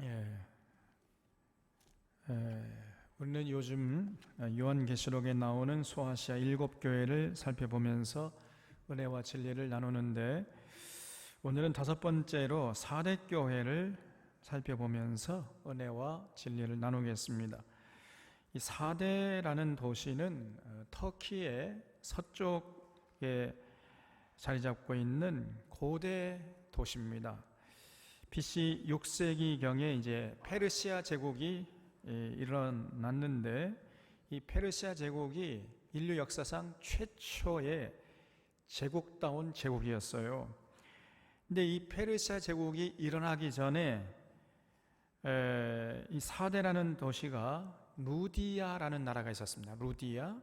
예, 우리는 요즘 요한계시록에 나오는 소아시아 7교회를 살펴보면서 은혜와 진리를 나누는데, 오늘은 5번째로 4대 교회를 살펴보면서 은혜와 진리를 나누겠습니다. 이 4대라는 도시는 터키의 서쪽에 자리 잡고 있는 고대 도시입니다. BC 6세기경에 이제 페르시아 제국이 일어났는데, 이 페르시아 제국이 인류 역사상 최초의 제국다운 제국이었어요. 근데 이 페르시아 제국이 일어나기 전에 이 사데라는 도시가 루디아라는 나라가 있었습니다. 루디아.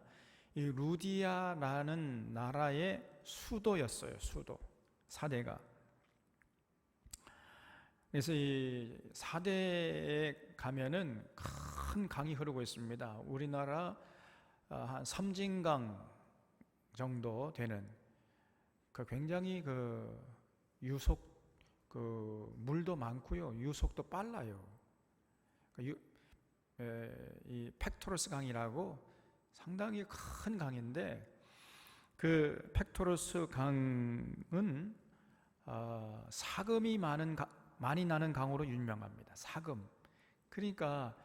이 루디아라는 나라의 수도였어요. 수도. 사데가. 그래서 이 사대에 가면은 큰 강이 흐르고 있습니다. 우리나라 한 섬진강 정도 되는 굉장히 유속 물도 많고요, 유속도 빨라요. 이 팩토러스 강이라고 상당히 큰 강인데, 그 팩토러스 강은 사금이 많이 나는 강으로 유명합니다. 사금. 그러니까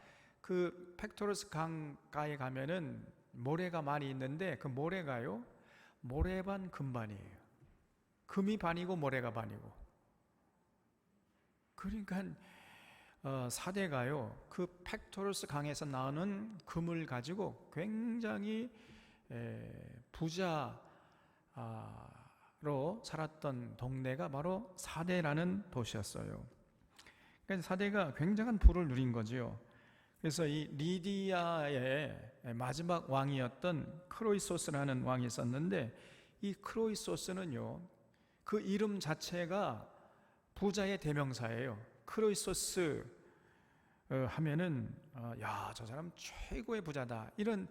그 팩토러스 강가에 가면은 모래가 많이 있는데, 그 모래가요, 모래 반 금 반이에요. 금이 반이고 모래가 반이고. 그러니까 사대가요, 그 팩토러스 강에서 나오는 금을 가지고 굉장히 부자로 살았던 동네가 바로 사대라는 도시였어요. 그러니까 사대가 굉장한 부를 누린 거지요. 그래서 이 리디아의 마지막 왕이었던 크로이소스라는 왕이 있었는데, 이 크로이소스는요, 그 이름 자체가 부자의 대명사예요. 크로이소스 하면은 야, 저 사람 최고의 부자다, 이런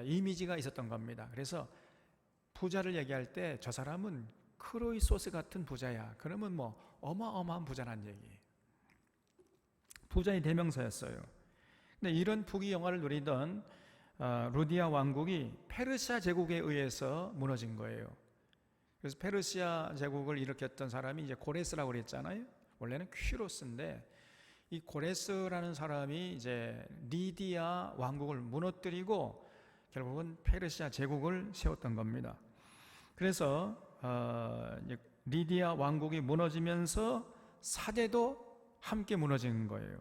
이미지가 있었던 겁니다. 그래서 부자를 얘기할 때 저 사람은 크로이소스 같은 부자야, 그러면 뭐 어마어마한 부자란 얘기예요. 부자의 대명사였어요. 근데 이런 부귀영화를 누리던 루디아 왕국이 페르시아 제국에 의해서 무너진 거예요. 그래서 페르시아 제국을 일으켰던 사람이 이제 고레스라고 그랬잖아요. 원래는 퀴로스인데, 이 고레스라는 사람이 이제 리디아 왕국을 무너뜨리고 결국은 페르시아 제국을 세웠던 겁니다. 그래서 리디아 왕국이 무너지면서 사대도 함께 무너진 거예요.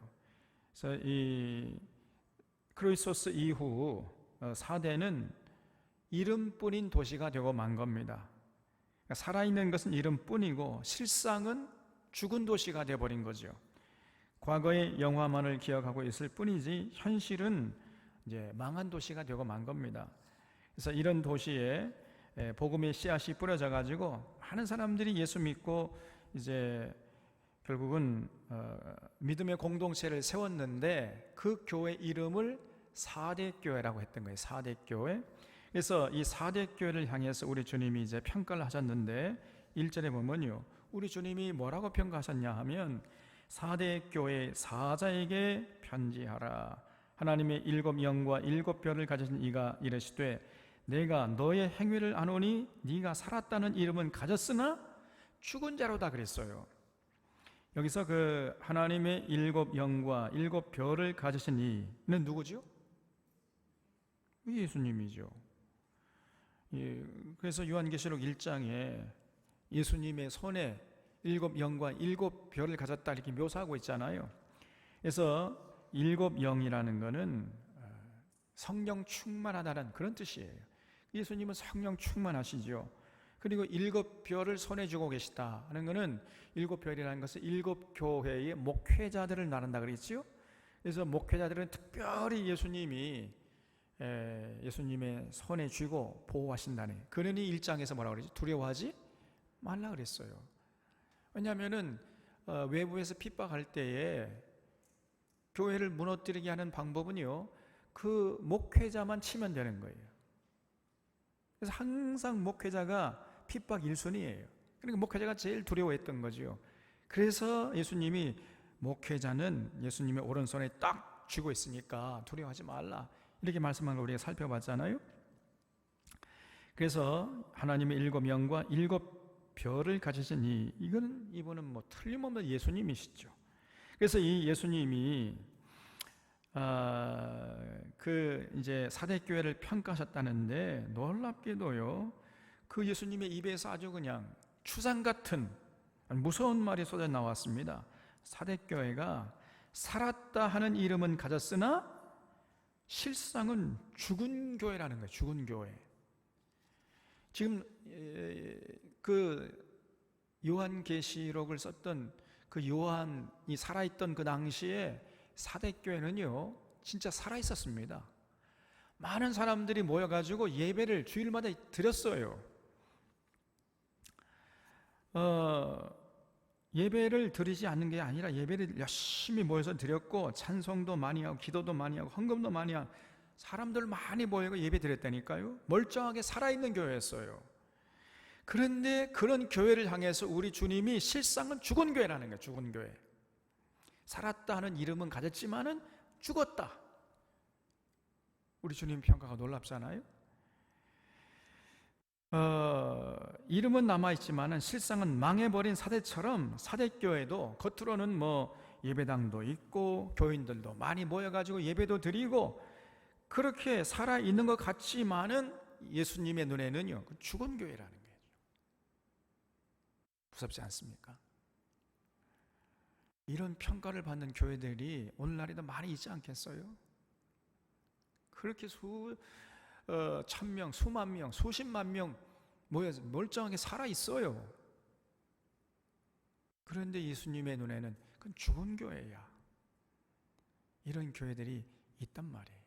그래서 이 크로이소스 이후 사대는 이름뿐인 도시가 되고 만 겁니다. 그러니까 살아있는 것은 이름뿐이고 실상은 죽은 도시가 되어버린 거죠. 과거의 영화만을 기억하고 있을 뿐이지 현실은 이제 망한 도시가 되고 만 겁니다. 그래서 이런 도시에 복음의 씨앗이 뿌려져 가지고 많은 사람들이 예수 믿고 이제 결국은 믿음의 공동체를 세웠는데, 그 교회 이름을 사대교회라고 했던 거예요. 사대교회. 그래서 이 사대교회를 향해서 우리 주님이 이제 평가를 하셨는데, 1절에 보면요, 우리 주님이 뭐라고 평가하셨냐 하면, 사대교회 사자에게 편지하라. 하나님의 7 영과 7 별을 가지신 이가 이르시되, 내가 너의 행위를 아노니 네가 살았다는 이름은 가졌으나 죽은 자로다 그랬어요. 여기서 그 하나님의 7 영과 7 별을 가지신 이는 누구죠? 예수님이죠. 그래서 요한계시록 1장에 예수님의 손에 7 영과 7 별을 가졌다 이렇게 묘사하고 있잖아요. 그래서 7 영이라는 것은 성령 충만하다는 그런 뜻이에요. 예수님은 성령 충만하시죠. 그리고 7 별을 손에 쥐고 계시다 하는 것은, 7 별이라는 것은 7 교회의 목회자들을 말한다 그랬죠. 그래서 목회자들은 특별히 예수님의 손에 쥐고 보호하신다네. 그러니 1장에서 뭐라고 그러지? 두려워하지 말라 그랬어요. 왜냐하면은 외부에서 핍박할 때에 교회를 무너뜨리게 하는 방법은요, 그 목회자만 치면 되는 거예요. 그래서 항상 목회자가 핍박 1순위예요. 그러니까 목회자가 제일 두려워했던 거죠. 그래서 예수님이 목회자는 예수님의 오른손에 딱 쥐고 있으니까 두려워하지 말라, 이렇게 말씀한 걸 우리가 살펴봤잖아요. 그래서 하나님의 7영과 7별을 가지신 이분은 뭐 틀림없는 예수님이시죠. 그래서 이 예수님이 이제 사대교회를 평가하셨다는데, 놀랍게도요, 그 예수님의 입에서 아주 그냥 추상 같은 무서운 말이 쏟아 나왔습니다. 사대교회가 살았다 하는 이름은 가졌으나 실상은 죽은 교회라는 거예요. 죽은 교회. 지금 그 요한계시록을 썼던 그 요한이 살아있던 그 당시에 사대교회는요 진짜 살아있었습니다. 많은 사람들이 모여가지고 예배를 주일마다 드렸어요. 예배를 드리지 않는 게 아니라 예배를 열심히 모여서 드렸고, 찬송도 많이 하고 기도도 많이 하고 헌금도 많이 하고 사람들 많이 모여서 예배 드렸다니까요. 멀쩡하게 살아있는 교회였어요. 그런데 그런 교회를 향해서 우리 주님이 실상은 죽은 교회라는 거예요. 죽은 교회. 살았다 하는 이름은 가졌지만은 죽었다. 우리 주님 평가가 놀랍잖아요. 이름은 남아있지만은 실상은 망해버린 사대처럼, 사대교회도 겉으로는 뭐 예배당도 있고 교인들도 많이 모여가지고 예배도 드리고 그렇게 살아있는 것 같지만은 예수님의 눈에는요 죽은 교회라는 거예요. 무섭지 않습니까? 이런 평가를 받는 교회들이 오늘날에도 많이 있지 않겠어요? 그렇게 천명, 수만 명, 수십만 명 모여서 멀쩡하게 살아있어요. 그런데 예수님의 눈에는 그건 죽은 교회야. 이런 교회들이 있단 말이에요.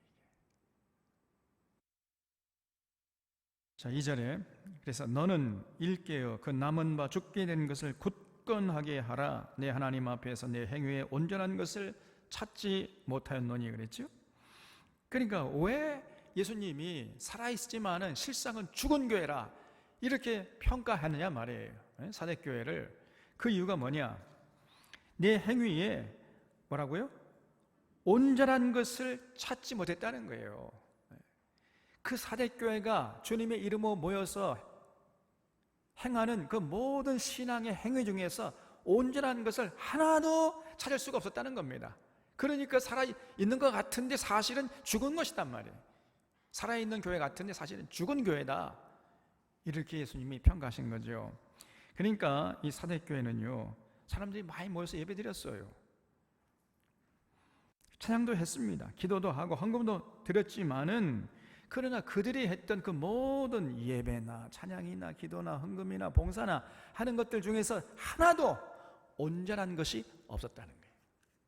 자, 2절에 그래서 너는 일깨어 그 남은 바 죽게 된 것을 굳건하게 하라. 내 하나님 앞에서 내 행위에 온전한 것을 찾지 못하였노니 그랬죠. 그러니까 왜 예수님이 살아있지만은 실상은 죽은 교회라 이렇게 평가하느냐 말이에요. 사대교회를. 그 이유가 뭐냐? 내 행위에 뭐라고요? 온전한 것을 찾지 못했다는 거예요. 그 사대교회가 주님의 이름으로 모여서 행하는 그 모든 신앙의 행위 중에서 온전한 것을 하나도 찾을 수가 없었다는 겁니다. 그러니까 살아있는 것 같은데 사실은 죽은 것이단 말이에요. 살아있는 교회 같은데 사실은 죽은 교회다. 이렇게 예수님이 평가하신 거죠. 그러니까 이 사대교회는요 사람들이 많이 모여서 예배드렸어요. 찬양도 했습니다. 기도도 하고 헌금도 드렸지만은, 그러나 그들이 했던 그 모든 예배나 찬양이나 기도나 헌금이나 봉사나 하는 것들 중에서 하나도 온전한 것이 없었다는 거예요.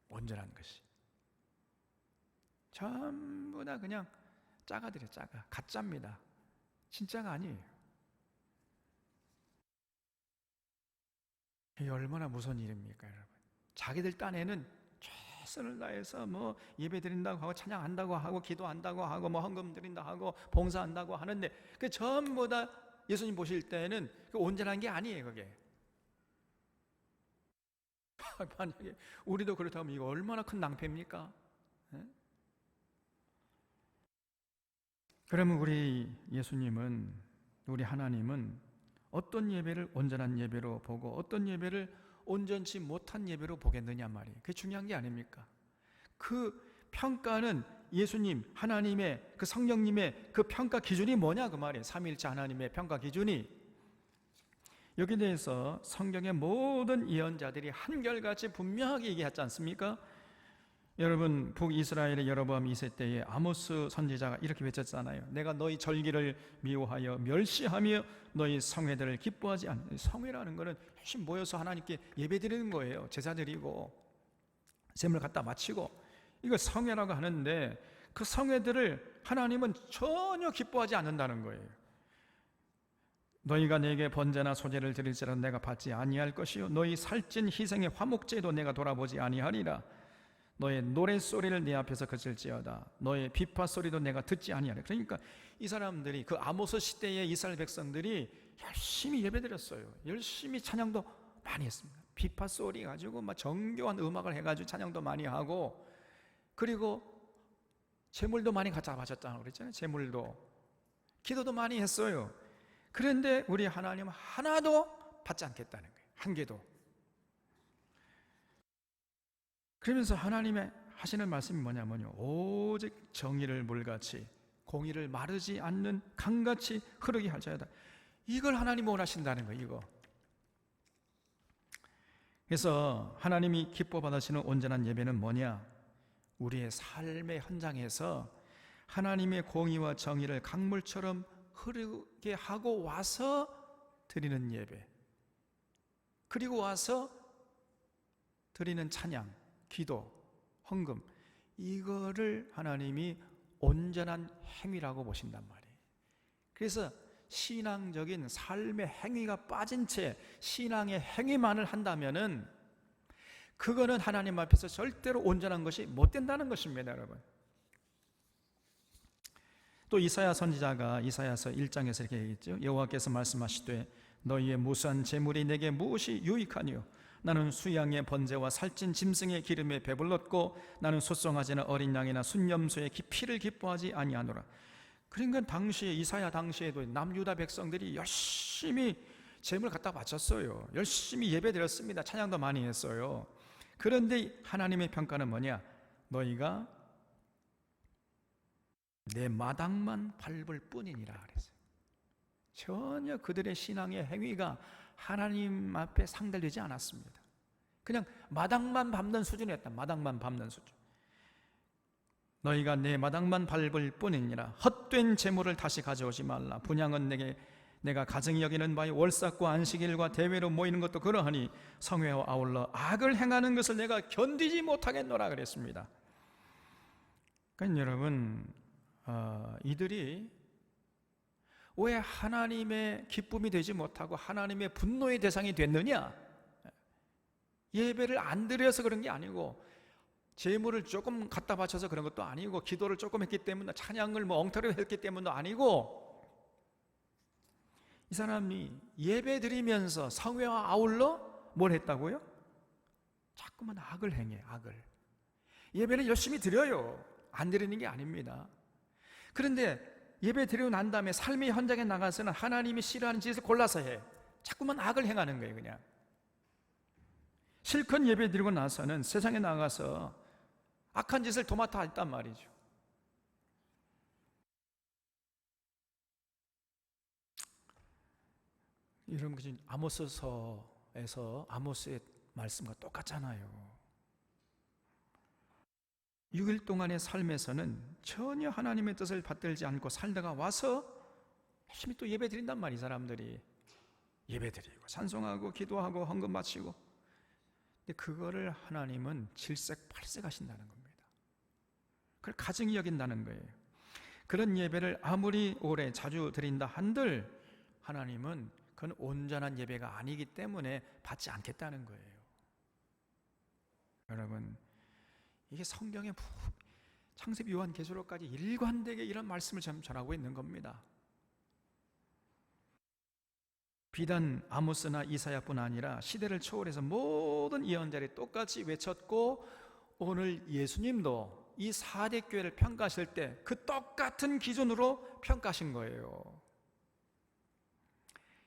온전한 것이 전부 다 그냥 짜가들이에요. 짜가. 가짜입니다. 진짜가 아니에요. 이게 얼마나 무서운 일입니까, 여러분? 자기들 딴에는 최선을 다해서 뭐 예배 드린다고 하고 찬양한다고 하고 기도한다고 하고 뭐 헌금 드린다고 하고 봉사한다고 하는데 그 전부 다 예수님 보실 때는 그 온전한 게 아니에요, 그게. 만약에 우리도 그렇다면 이거 얼마나 큰 낭패입니까? 그러면 우리 예수님은, 우리 하나님은 어떤 예배를 온전한 예배로 보고 어떤 예배를 온전치 못한 예배로 보겠느냐 말이에요. 그게 중요한 게 아닙니까? 그 평가는 예수님, 하나님의 그 성령님의 그 평가 기준이 뭐냐 그 말이에요. 삼위일체 하나님의 평가 기준이. 여기에 대해서 성경의 모든 예언자들이 한결같이 분명하게 얘기하지 않습니까? 여러분, 북이스라엘의 여로보암 2세 때에 아모스 선지자가 이렇게 외쳤잖아요. 내가 너희 절기를 미워하여 멸시하며 너희 성회들을 기뻐하지 않는. 성회라는 것은 열심히 모여서 하나님께 예배드리는 거예요. 제사 드리고 셈을 갖다 바치고, 이거 성회라고 하는데 그 성회들을 하나님은 전혀 기뻐하지 않는다는 거예요. 너희가 내게 번제나 소제를 드릴지라도 내가 받지 아니할 것이요 너희 살찐 희생의 화목제도 내가 돌아보지 아니하리라. 너의 노랫소리를 내 앞에서 그칠지어다. 너의 비파소리도 내가 듣지 아니하리라. 그러니까 이 사람들이, 그 아모스 시대의 이스라엘 백성들이 열심히 예배드렸어요. 열심히 찬양도 많이 했습니다. 비파 소리 가지고 막 정교한 음악을 해가지고 찬양도 많이 하고, 그리고 재물도 많이 갖다 바쳤다고 그랬잖아요. 재물도, 기도도 많이 했어요. 그런데 우리 하나님은 하나도 받지 않겠다는 거예요. 한 개도. 그러면서 하나님의 하시는 말씀이 뭐냐면요, 오직 정의를 물같이 공의를 마르지 않는 강같이 흐르게 할 자여다. 이걸 하나님이 원하신다는 거예요. 이거. 그래서 하나님이 기뻐 받으시는 온전한 예배는 뭐냐? 우리의 삶의 현장에서 하나님의 공의와 정의를 강물처럼 흐르게 하고 와서 드리는 예배, 그리고 와서 드리는 찬양, 기도, 헌금, 이거를 하나님이 온전한 행위라고 보신단 말이에요. 그래서 신앙적인 삶의 행위가 빠진 채 신앙의 행위만을 한다면은 그거는 하나님 앞에서 절대로 온전한 것이 못 된다는 것입니다, 여러분. 또 이사야 선지자가 이사야서 1장에서 이렇게 얘기했죠. 여호와께서 말씀하시되 너희의 무수한 재물이 내게 무엇이 유익하니요? 나는 수양의 번제와 살찐 짐승의 기름에 배불렀고 나는 소송하지는 어린 양이나 순염소의 피를 기뻐하지 아니하노라. 그러니까 당시에 이사야 당시에도 남유다 백성들이 열심히 재물을 갖다 바쳤어요. 열심히 예배드렸습니다. 찬양도 많이 했어요. 그런데 하나님의 평가는 뭐냐? 너희가 내 마당만 밟을 뿐이니라 그랬어요. 전혀 그들의 신앙의 행위가 하나님 앞에 상달되지 않았습니다. 그냥 마당만 밟는 수준이었다. 마당만 밟는 수준. 너희가 내 마당만 밟을 뿐이니라. 헛된 재물을 다시 가져오지 말라. 분향은 내가 가증히 여기는 바에 월삭과 안식일과 대회로 모이는 것도 그러하니 성회와 아울러 악을 행하는 것을 내가 견디지 못하겠노라 그랬습니다. 그러니까 여러분, 이들이 왜 하나님의 기쁨이 되지 못하고 하나님의 분노의 대상이 됐느냐? 예배를 안 드려서 그런 게 아니고, 재물을 조금 갖다 바쳐서 그런 것도 아니고, 기도를 조금 했기 때문에, 찬양을 엉터리로 했기 때문도 아니고, 이 사람이 예배 드리면서 성회와 아울러 뭘 했다고요? 자꾸만 악을 행해. 악을. 예배는 열심히 드려요. 안 드리는 게 아닙니다. 그런데 예배 드리고 난 다음에 삶의 현장에 나가서는 하나님이 싫어하는 짓을 골라서 해. 자꾸만 악을 행하는 거예요. 그냥 실컷 예배 드리고 나서는 세상에 나가서 악한 짓을 도맡아 했단 말이죠. 여러분, 아모스서에서 아모스의 말씀과 똑같잖아요. 6일 동안의 삶에서는 전혀 하나님의 뜻을 받들지 않고 살다가 와서 열심히 또 예배 드린단 말이에요. 사람들이 예배 드리고 찬송하고 기도하고 헌금 바치고. 근데 그거를 하나님은 질색팔색 하신다는 겁니다. 그걸 가증히 여긴다는 거예요. 그런 예배를 아무리 오래 자주 드린다 한들 하나님은 그건 온전한 예배가 아니기 때문에 받지 않겠다는 거예요. 여러분, 이게 성경의 창세기 요한계시록까지 일관되게 이런 말씀을 전하고 있는 겁니다. 비단 아모스나 이사야뿐 아니라 시대를 초월해서 모든 예언자들이 똑같이 외쳤고, 오늘 예수님도 이 4대 교회를 평가하실 때 그 똑같은 기준으로 평가하신 거예요.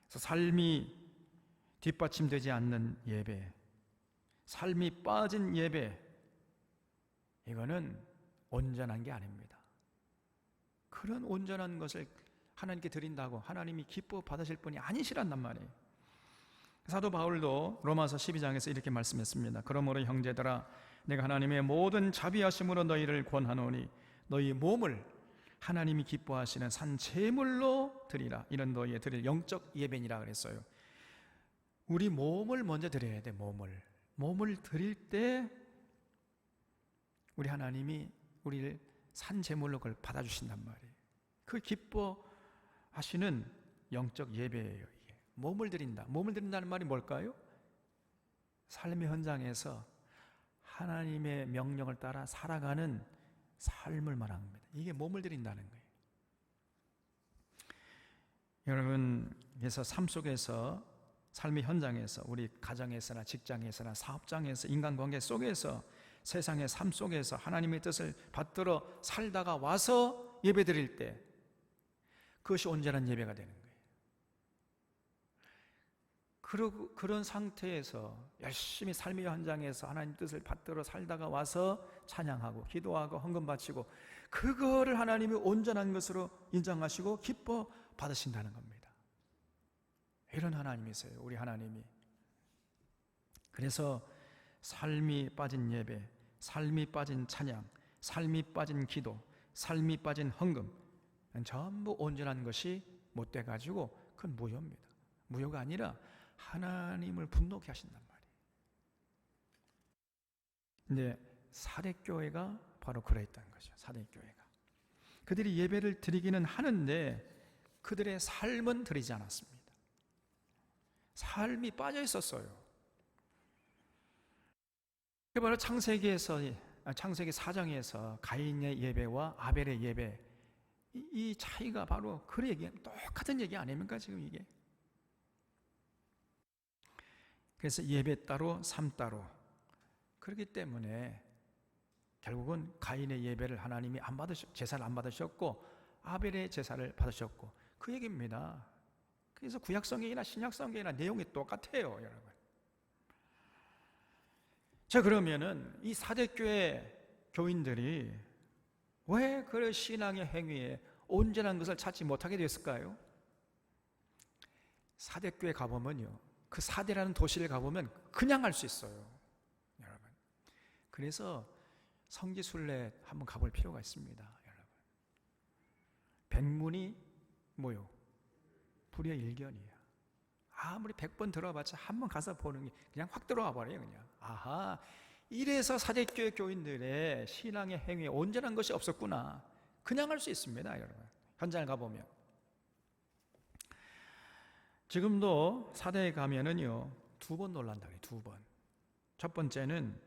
그래서 삶이 뒷받침되지 않는 예배, 삶이 빠진 예배, 이거는 온전한 게 아닙니다. 그런 온전한 것을 하나님께 드린다고 하나님이 기뻐 받으실 분이 아니시란단 말이에요. 사도 바울도 로마서 12장에서 이렇게 말씀했습니다. 그러므로 형제들아, 내가 하나님의 모든 자비하심으로 너희를 권하노니 너희 몸을 하나님이 기뻐하시는 산 제물로 드리라. 이런 너희의 드릴 영적 예배니라 그랬어요. 우리 몸을 먼저 드려야 돼. 몸을 드릴 때 우리 하나님이 우리를 산 제물로 그걸 받아주신단 말이에요. 그 기뻐하시는 영적 예배예요. 이게 몸을 드린다. 몸을 드린다는 말이 뭘까요? 삶의 현장에서 하나님의 명령을 따라 살아가는 삶을 말합니다. 이게 몸을 드린다는 거예요. 여러분, 그래서 삶 속에서 삶의 현장에서, 우리 가정에서나 직장에서나 사업장에서, 인간관계 속에서, 세상의 삶 속에서 하나님의 뜻을 받들어 살다가 와서 예배드릴 때 그것이 온전한 예배가 되는 거예요. 그런 상태에서 열심히 삶의 현장에서 하나님 뜻을 받들어 살다가 와서 찬양하고 기도하고 헌금 바치고, 그거를 하나님이 온전한 것으로 인정하시고 기뻐 받으신다는 겁니다. 이런 하나님이세요, 우리 하나님이. 그래서 삶이 빠진 예배, 삶이 빠진 찬양, 삶이 빠진 기도, 삶이 빠진 헌금, 전부 온전한 것이 못 돼가지고 그건 무효입니다. 무효가 아니라 하나님을 분노케 하신단 말이에요. 근데 사대교회가 바로 그랬다는 거죠. 사대교회가 그들이 예배를 드리기는 하는데 그들의 삶은 드리지 않았습니다. 삶이 빠져 있었어요. 그게 바로 창세기 4장에서 가인의 예배와 아벨의 예배, 이 차이가 바로 그 얘기, 똑같은 얘기 아닙니까 지금 이게? 그래서 예배 따로 삶 따로. 그렇기 때문에 결국은 가인의 예배를 하나님이 제사를 안 받으셨고 아벨의 제사를 받으셨고, 그 얘기입니다. 그래서 구약성경이나 신약성경이나 내용이 똑같아요, 여러분. 자, 그러면은 이 사대교회 교인들이 왜 그 신앙의 행위에 온전한 것을 찾지 못하게 됐을까요? 사대교회 가보면요, 그 사대라는 도시를 가보면 그냥 할 수 있어요, 여러분. 그래서 성지순례 한번 가볼 필요가 있습니다, 여러분. 백문이 뭐요? 불여일견이에요. 아무리 100번 들어봤자 한번 가서 보는 게 그냥 확 들어와 버려요, 그냥. 아하, 이래서 사대교회 교인들의 신앙의 행위에 온전한 것이 없었구나. 그냥 할 수 있습니다, 여러분. 현장을 가보면. 지금도 사대에 가면은요, 2번 놀란다 그래요, 2번. 첫 번째는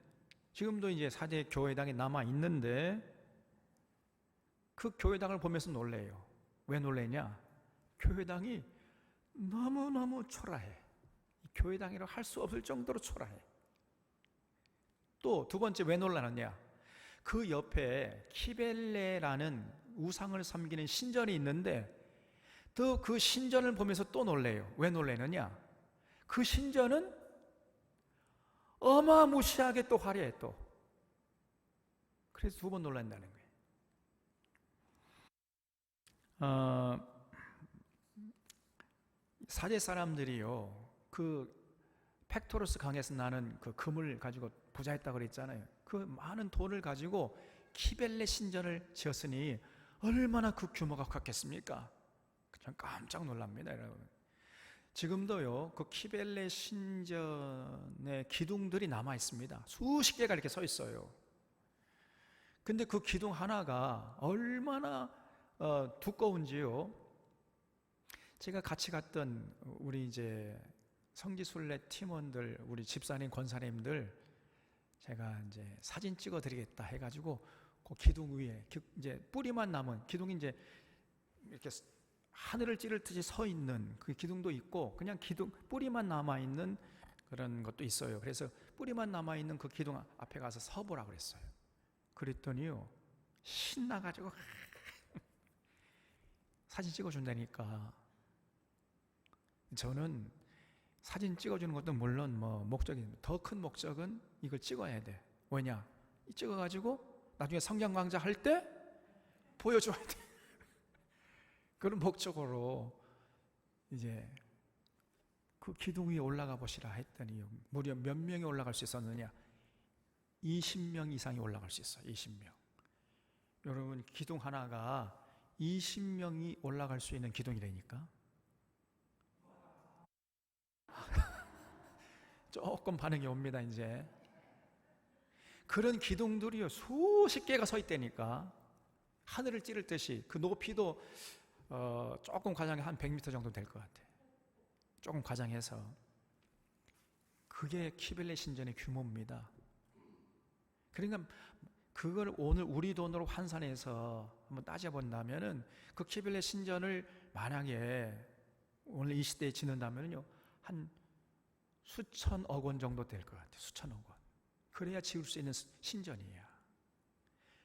지금도 이제 사대 교회당이 남아 있는데 그 교회당을 보면서 놀래요. 왜 놀래냐? 교회당이 너무너무 초라해. 교회당이라고 할 수 없을 정도로 초라해. 또 두 번째 왜 놀라느냐? 그 옆에 키벨레라는 우상을 섬기는 신전이 있는데 또 그 신전을 보면서 또 놀래요. 왜 놀래느냐? 그 신전은 어마무시하게 또 화려해 또. 그래서 2번 놀란다는 거예요. 사대 사람들이요, 그 팩토로스 강에서 나는 그 금을 가지고 부자했다고 그랬잖아요. 그 많은 돈을 가지고 키벨레 신전을 지었으니 얼마나 그 규모가 컸겠습니까? 전 깜짝 놀랍니다, 여러분. 지금도요, 그 키벨레 신전의 기둥들이 남아 있습니다. 수십 개가 이렇게 서 있어요. 근데 그 기둥 하나가 얼마나 두꺼운지요. 제가 같이 갔던 우리 이제 성지순례 팀원들, 우리 집사님, 권사님들, 제가 이제 사진 찍어 드리겠다 해가지고 그 기둥 위에 이제 뿌리만 남은 기둥이 이제 이렇게 하늘을 찌를 듯이 서 있는 그 기둥도 있고, 그냥 기둥 뿌리만 남아 있는 그런 것도 있어요. 그래서 뿌리만 남아 있는 그 기둥 앞에 가서 서보라 그랬어요. 그랬더니요, 신나가지고 사진 찍어준다니까. 저는 사진 찍어주는 것도 물론 뭐 목적이, 더 큰 목적은 이걸 찍어야 돼. 왜냐? 찍어가지고 나중에 성경 강좌 할 때 보여줘야 돼. 그런 목적으로 이제 그 기둥 위에 올라가 보시라 했더니 무려 몇 명이 올라갈 수 있었느냐? 20명 이상이 올라갈 수 있어요. 20명. 여러분, 기둥 하나가 20명이 올라갈 수 있는 기둥이라니까. 조금 반응이 옵니다, 이제. 그런 기둥들이요, 수십 개가 서 있다니까. 하늘을 찌를 듯이. 그 높이도 조금 과장해 한 100m 정도 될 것 같아. 조금 과장해서. 그게 키벨레 신전의 규모입니다. 그러니까 그걸 오늘 우리 돈으로 환산해서 한번 따져본다면은 그 키벨레 신전을 만약에 오늘 이 시대에 짓는다면요, 한 수천억 원 정도 될 것 같아요. 수천억 원. 그래야 지을 수 있는 신전이에요.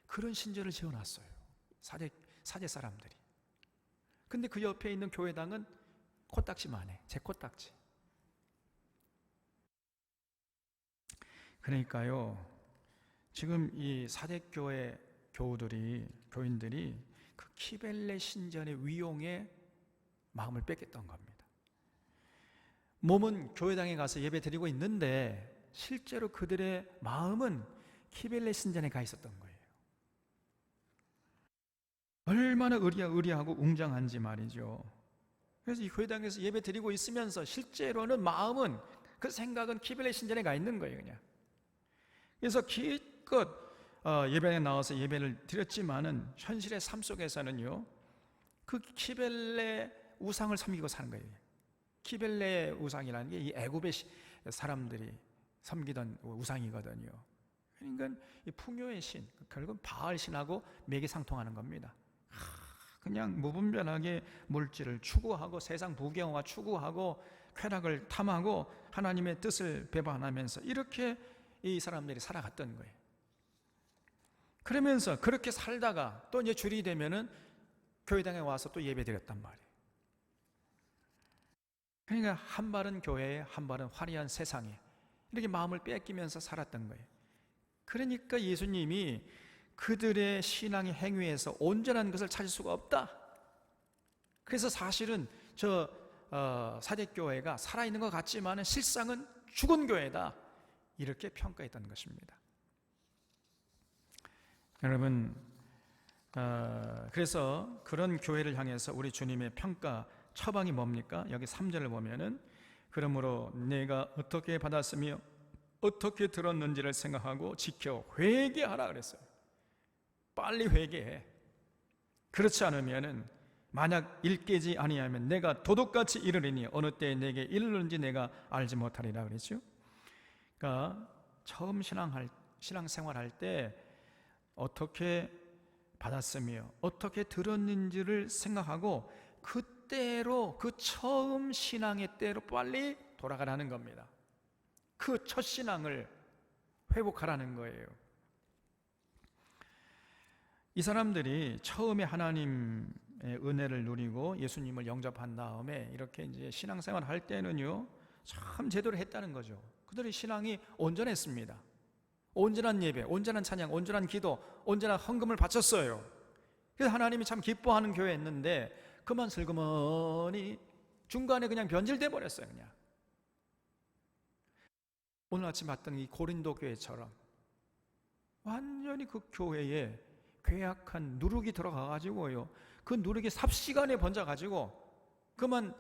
그런 신전을 지어놨어요. 사대 사람들이. 근데 그 옆에 있는 교회당은 코딱지만 해. 제 코딱지. 그러니까요, 지금 이 사대교회 교인들이 그 키벨레 신전의 위용에 마음을 뺏겼던 겁니다. 몸은 교회당에 가서 예배 드리고 있는데 실제로 그들의 마음은 키벨레 신전에 가 있었던 거예요. 얼마나 의리하고 웅장한지 말이죠. 그래서 이 교회당에서 예배 드리고 있으면서 실제로는 마음은, 그 생각은 키벨레 신전에 가 있는 거예요, 그냥. 그래서 기껏 예배에 나와서 예배를 드렸지만은 현실의 삶 속에서는요, 그 키벨레 우상을 섬기고 사는 거예요. 키벨레 우상이라는 게 이 애굽의 사람들이 섬기던 우상이거든요. 그러니까 이 풍요의 신, 결국은 바알 신하고 매개상통하는 겁니다. 그냥 무분별하게 물질을 추구하고 세상 부경화 추구하고 쾌락을 탐하고 하나님의 뜻을 배반하면서 이렇게 이 사람들이 살아갔던 거예요. 그러면서 그렇게 살다가 또 이제 주일이 되면은 교회당에 와서 또 예배드렸단 말이에요. 그러니까 한 발은 교회에, 한 발은 화려한 세상에 이렇게 마음을 뺏기면서 살았던 거예요. 그러니까 예수님이 그들의 신앙의 행위에서 온전한 것을 찾을 수가 없다. 그래서 사실은 사대교회가 살아있는 것 같지만 실상은 죽은 교회다, 이렇게 평가했던 것입니다. 여러분, 그래서 그런 교회를 향해서 우리 주님의 평가 처방이 뭡니까? 여기 3절을 보면은 그러므로 내가 어떻게 받았으며 어떻게 들었는지를 생각하고 지켜 회개하라 그랬어요. 빨리 회개해. 그렇지 않으면은 만약 일깨지 아니하면 내가 도둑같이 이르리니 어느 때에 내게 이르는지 내가 알지 못하리라 그랬죠. 그러니까 처음 신앙생활할 때 어떻게 받았으며 어떻게 들었는지를 생각하고 그때로, 그 처음 신앙의 때로 빨리 돌아가라는 겁니다. 그 첫 신앙을 회복하라는 거예요. 이 사람들이 처음에 하나님의 은혜를 누리고 예수님을 영접한 다음에 이렇게 이제 신앙생활 할 때는요, 참 제대로 했다는 거죠. 그들의 신앙이 온전했습니다. 온전한 예배, 온전한 찬양, 온전한 기도, 온전한 헌금을 바쳤어요. 그래서 하나님이 참 기뻐하는 교회였는데 그만 슬그머니 중간에 그냥 변질돼 버렸어요. 그냥 오늘 아침 봤던 이 고린도 교회처럼 완전히 그 교회에 괴악한 누룩이 들어가가지고요, 그 누룩이 삽시간에 번져가지고 그만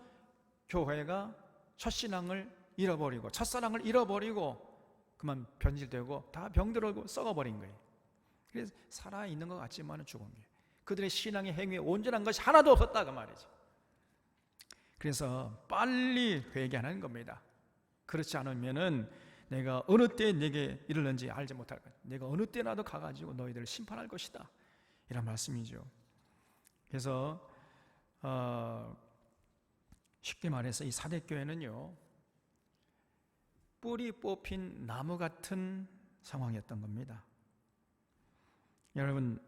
교회가 첫신앙을 잃어버리고 첫사랑을 잃어버리고 그만 변질되고 다 병들고 썩어버린 거예요. 그래서 살아있는 것 같지만 죽은 거예요. 그들의 신앙의 행위에 온전한 것이 하나도 없었다 그 말이죠. 그래서 빨리 회개하는 겁니다. 그렇지 않으면은 내가 어느 때에 내게 이르는지 알지 못할 것이다. 내가 어느 때라도 가가지고 너희들을 심판할 것이다, 이런 말씀이죠. 그래서 쉽게 말해서 이 사대교회는요, 뿌리 뽑힌 나무 같은 상황이었던 겁니다. 여러분,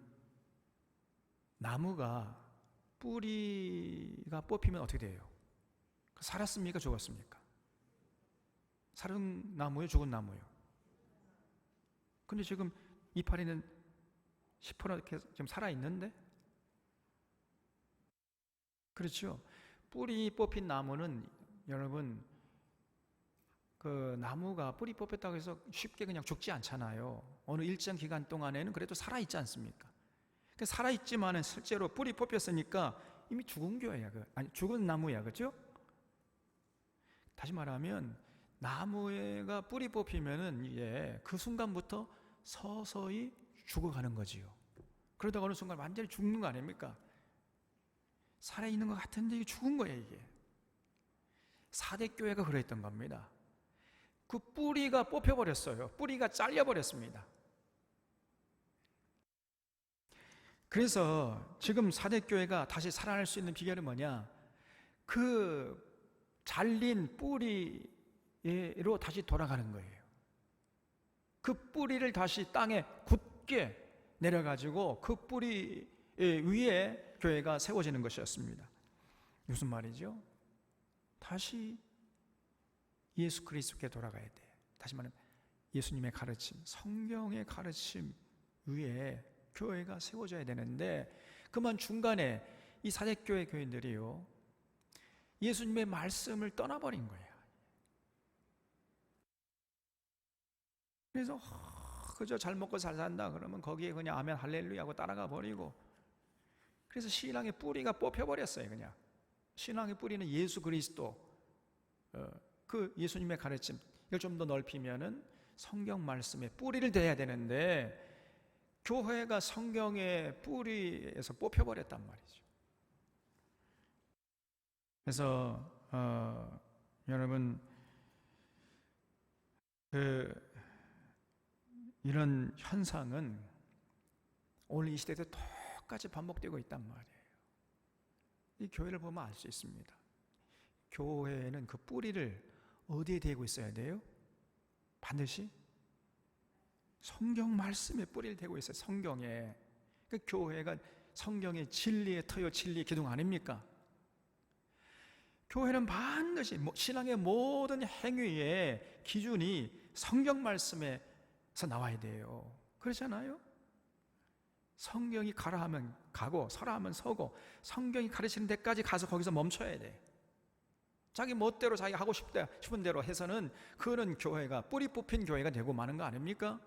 나무가 뿌리가 뽑히면 어떻게 돼요? 살았습니까? 죽었습니까? 살은 나무예요? 죽은 나무예요? 근데 지금 이파리는 10% 이렇게 지금 살아있는데? 그렇죠? 뿌리 뽑힌 나무는 여러분, 그 나무가 뿌리 뽑혔다고 해서 쉽게 그냥 죽지 않잖아요. 어느 일정 기간 동안에는 그래도 살아있지 않습니까? 살아있지만은 실제로 뿌리 뽑혔으니까 이미 죽은 교회야, 아니 죽은 나무야, 그렇죠? 다시 말하면 나무가 뿌리 뽑히면은 이게 그 순간부터 서서히 죽어가는 거지요. 그러다가 어느 순간 완전히 죽는 거 아닙니까? 살아있는 것 같은데 이게 죽은 거예요, 이게. 사대교회가 그랬던 겁니다. 그 뿌리가 뽑혀버렸어요. 뿌리가 잘려버렸습니다. 그래서 지금 사대교회가 다시 살아날 수 있는 비결은 뭐냐? 그 잘린 뿌리 뿌리로 다시 돌아가는 거예요. 그 뿌리를 다시 땅에 굳게 내려가지고 그 뿌리 위에 교회가 세워지는 것이었습니다. 무슨 말이죠? 다시 예수 그리스도께 돌아가야 돼. 다시 말하면 예수님의 가르침, 성경의 가르침 위에 교회가 세워져야 되는데, 그만 중간에 이 사대교회 교인들이요, 예수님의 말씀을 떠나버린 거예요. 그래서 그저 잘 먹고 잘 산다 그러면 거기에 그냥 아멘 할렐루야 하고 따라가 버리고, 그래서 신앙의 뿌리가 뽑혀버렸어요. 그냥 신앙의 뿌리는 예수 그리스도, 그 예수님의 가르침, 이걸 좀 더 넓히면은 성경 말씀에 뿌리를 대야 되는데, 교회가 성경의 뿌리에서 뽑혀버렸단 말이죠. 그래서 여러분, 이런 현상은 오늘 이 시대에도 똑같이 반복되고 있단 말이에요. 이 교회를 보면 알 수 있습니다. 교회는 그 뿌리를 어디에 대고 있어야 돼요? 반드시 성경 말씀에 뿌리를 대고 있어요. 성경에. 그 교회가 성경의 진리의 터요, 진리의 기둥 아닙니까? 교회는 반드시 신앙의 모든 행위의 기준이 성경 말씀에서 나와야 돼요. 그렇잖아요? 성경이 가라 하면 가고 서라 하면 서고, 성경이 가르치는 데까지 가서 거기서 멈춰야 돼. 자기 멋대로 자기가 하고 싶은 대로 해서는 그런 교회가 뿌리 뽑힌 교회가 되고 마는 거 아닙니까?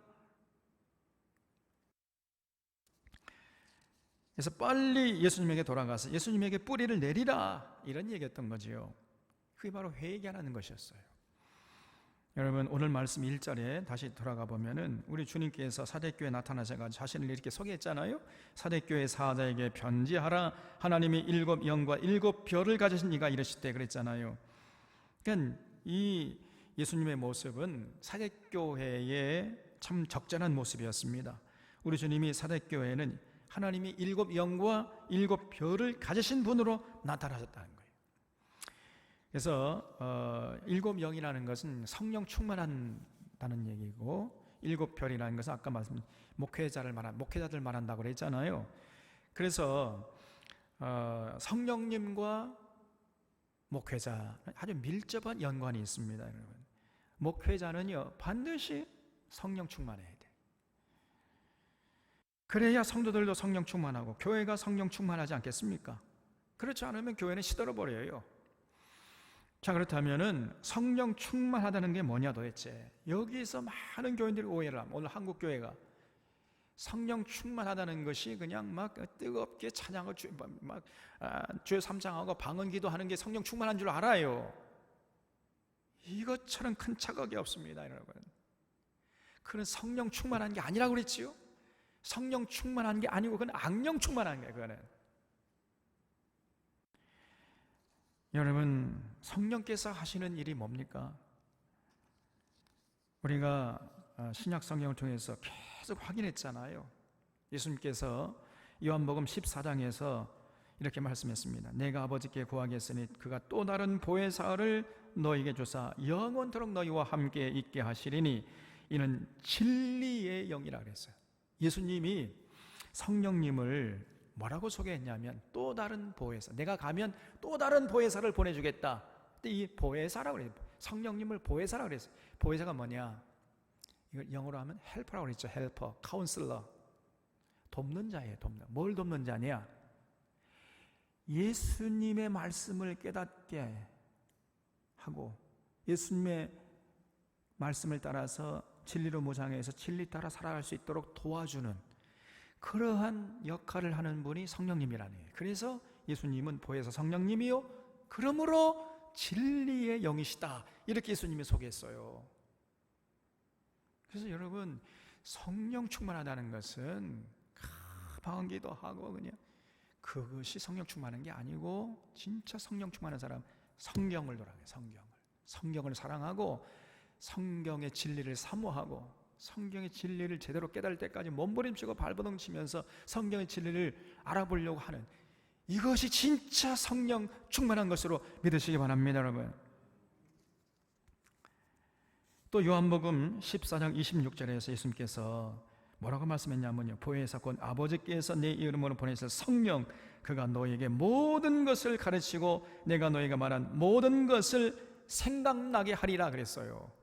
그래서 빨리 예수님에게 돌아가서 예수님에게 뿌리를 내리라, 이런 얘기였던 거지요. 그게 바로 회개하는 것이었어요. 여러분, 오늘 말씀 1절에 다시 돌아가 보면은 우리 주님께서 사대교회에 나타나셔서 자신을 이렇게 소개했잖아요. 사대교회 사자에게 편지하라. 하나님이 7 영과 7 별을 가지신 이가 이르실 때 그랬잖아요. 그러니까 이 예수님의 모습은 사대교회의 참 적절한 모습이었습니다. 우리 주님이 사대교회에는 하나님이 7 영과 7 별을 가지신 분으로 나타나셨다는 거예요. 그래서 7 영이라는 것은 성령 충만한다는 얘기고, 7 별이라는 것은 아까 말씀 목회자들 말한다고 그랬잖아요. 그래서 성령님과 목회자 아주 밀접한 연관이 있습니다, 여러분. 목회자는요 반드시 성령 충만해야 돼. 그래야 성도들도 성령 충만하고 교회가 성령 충만하지 않겠습니까? 그렇지 않으면 교회는 시들어버려요. 자, 그렇다면은 성령 충만하다는 게 뭐냐 도대체? 여기서 많은 교인들이 오해를 합니다. 오늘 한국 교회가 성령 충만하다는 것이 그냥 막 뜨겁게 찬양하고 주여 삼창하고 방언기도 하는 게 성령 충만한 줄 알아요. 이것처럼 큰 착각이 없습니다, 여러분. 그건 성령 충만한 게 아니라고 그랬지요. 성령 충만한 게 아니고 그건 악령 충만한 거예요. 그거는. 여러분, 성령께서 하시는 일이 뭡니까? 우리가 신약 성경을 통해서 계속 확인했잖아요. 예수님께서 요한복음 14장에서 이렇게 말씀했습니다. 내가 아버지께 구하겠으니 그가 또 다른 보혜사를 너희에게 주사 영원토록 너희와 함께 있게 하시리니 이는 진리의 영이라 그랬어요. 예수님이 성령님을 뭐라고 소개했냐면 또 다른 보혜사, 내가 가면 또 다른 보혜사를 보내주겠다. 근데 이 보혜사라고 그래요. 성령님을 보혜사라고 그랬어요. 보혜사가 뭐냐? 이걸 영어로 하면 헬퍼라고 그랬죠. 헬퍼, 카운슬러, 돕는 자예요. 뭘 돕는 자냐? 예수님의 말씀을 깨닫게 하고 예수님의 말씀을 따라서 진리로 무장해서 진리 따라 살아갈 수 있도록 도와주는 그러한 역할을 하는 분이 성령님이라는 거예요. 그래서 예수님은 보혜사 성령님이요 그러므로 진리의 영이시다, 이렇게 예수님이 소개했어요. 그래서 여러분, 성령 충만하다는 것은 방언기도 하고 그냥 그것이 성령 충만한 게 아니고, 진짜 성령 충만한 사람 성경을 돌아가요. 성경을 사랑하고 성경의 진리를 사모하고 성경의 진리를 제대로 깨달을 때까지 몸부림치고 발버둥 치면서 성경의 진리를 알아보려고 하는, 이것이 진짜 성령 충만한 것으로 믿으시기 바랍니다, 여러분. 또 요한복음 14장 26절에서 예수님께서 뭐라고 말씀했냐면요, 보혜사 곧 아버지께서 내 이름으로 보내실 성령, 그가 너에게 모든 것을 가르치고 내가 너에게 말한 모든 것을 생각나게 하리라 그랬어요.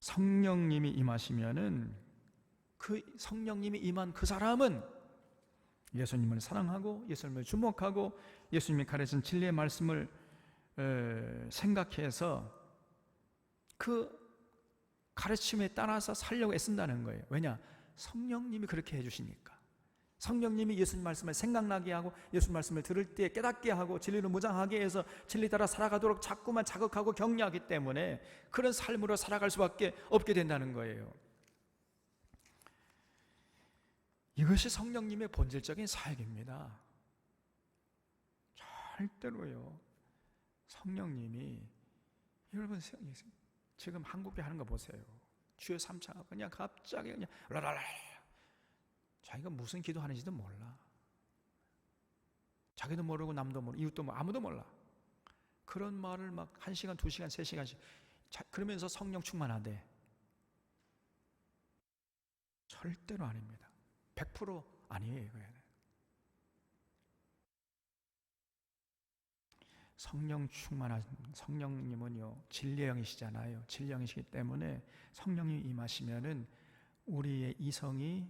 성령님이 임하시면은 그 성령님이 임한 그 사람은 예수님을 사랑하고 예수님을 주목하고 예수님이 가르친 진리의 말씀을 생각해서 그 가르침에 따라서 살려고 애쓴다는 거예요. 왜냐? 성령님이 그렇게 해주시니까. 성령님이 예수님 말씀을 생각나게 하고 예수님 말씀을 들을 때 깨닫게 하고 진리로 무장하게 해서 진리 따라 살아가도록 자꾸만 자극하고 격려하기 때문에 그런 삶으로 살아갈 수밖에 없게 된다는 거예요. 이것이 성령님의 본질적인 사역입니다. 절대로요, 성령님이, 여러분 지금 한국에 하는 거 보세요. 주여 3차 그냥 갑자기 그냥 라라라, 자기가 무슨 기도하는지도 몰라. 자기도 모르고 남도 모르고 이웃도 모르고 아무도 몰라. 그런 말을 막 1시간, 2시간, 3시간씩 그러면서 성령 충만하대. 절대로 아닙니다. 100% 아니에요. 성령 충만한 성령님은요, 진리의 영이시잖아요. 진리의 영이시기 때문에 성령이 임하시면은 우리의 이성이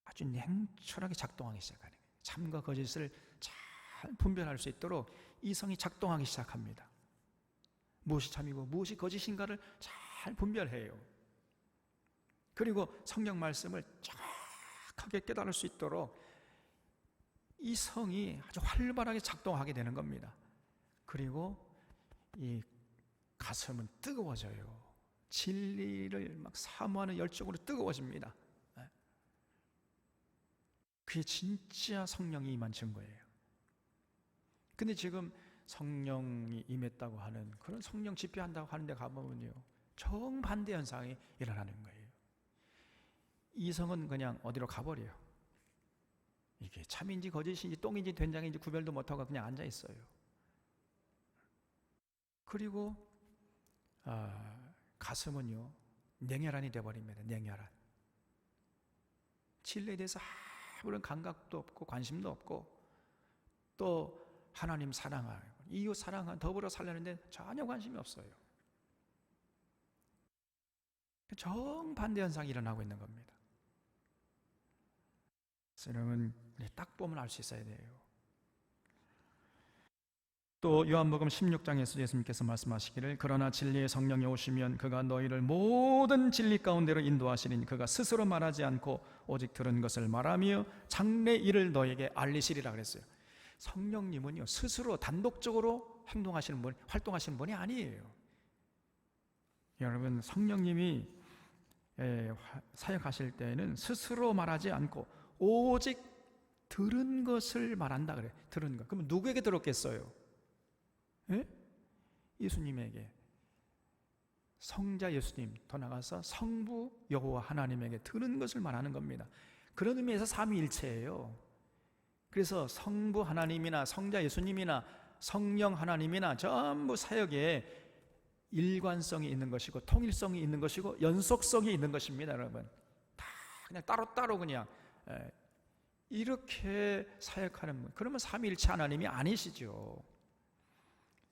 아주 냉철하게 작동하기 시작하는 거예요. 참과 거짓을 잘 분별할 수 있도록 이성이 작동하기 시작합니다. 무엇이 참이고 무엇이 거짓인가를 잘 분별해요. 그리고 성경 말씀을 정확하게 깨달을 수 있도록 이 성이 아주 활발하게 작동하게 되는 겁니다. 그리고 이 가슴은 뜨거워져요. 진리를 막 사모하는 열정으로 뜨거워집니다. 그게 진짜 성령이 임한 증거예요. 근데 지금 성령이 임했다고 하는 그런 성령 집회한다고 하는 데 가보면요, 정반대 현상이 일어나는 거예요. 이성은 그냥 어디로 가버려요. 이게 참인지 거짓인지 똥인지 된장인지 구별도 못하고 그냥 앉아있어요. 그리고 가슴은요, 냉혈한이 되어버립니다. 냉혈한. 진리에 대해서 아무런 감각도 없고 관심도 없고, 또 하나님 사랑하고 이웃 사랑하고 더불어 살려는데 전혀 관심이 없어요. 정반대 현상이 일어나고 있는 겁니다. 그래서 여러분, 딱 보면 알 수 있어야 돼요. 또 요한복음 16장에서 예수님께서 말씀하시기를 그러나 진리의 성령이 오시면 그가 너희를 모든 진리 가운데로 인도하시리니 그가 스스로 말하지 않고 오직 들은 것을 말하며 장래 일을 너에게 알리시리라 그랬어요. 성령님은요, 스스로 단독적으로 행동하시는 분, 활동하시는 분이 아니에요. 여러분, 성령님이 사역하실 때는 스스로 말하지 않고 오직 들은 것을 말한다 그래. 들은 것. 그럼 누구에게 들었겠어요? 예? 예수님에게. 성자 예수님, 더 나가서 성부 여호와 하나님에게 들은 것을 말하는 겁니다. 그런 의미에서 삼위일체예요. 그래서 성부 하나님이나 성자 예수님이나 성령 하나님이나 전부 사역에 일관성이 있는 것이고 통일성이 있는 것이고 연속성이 있는 것입니다. 여러분, 다 그냥 따로따로 그냥 이렇게 사역하는 분, 그러면 삼위일체 하나님이 아니시죠.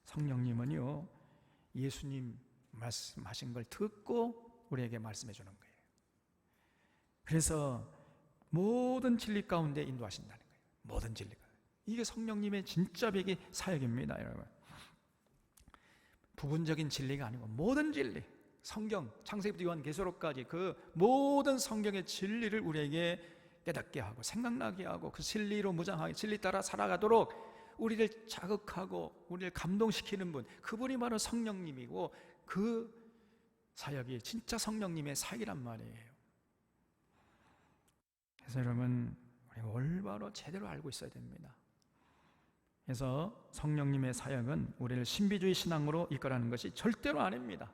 성령님은요, 예수님 말씀하신 걸 듣고 우리에게 말씀해 주는 거예요. 그래서 모든 진리 가운데 인도하신다는 거예요. 모든 진리가. 이게 성령님의 진짜 백의 사역입니다, 여러분. 부분적인 진리가 아니고 모든 진리, 성경 창세기부터 요한계시록까지 그 모든 성경의 진리를 우리에게 깨닫게 하고 생각나게 하고 그 진리로 무장하게 진리 따라 살아가도록 우리를 자극하고 우리를 감동시키는 분, 그분이 바로 성령님이고 그 사역이 진짜 성령님의 사역이란 말이에요. 그래서 여러분, 우리가 올바로 제대로 알고 있어야 됩니다. 그래서 성령님의 사역은 우리를 신비주의 신앙으로 이끌어가는 것이 절대로 아닙니다.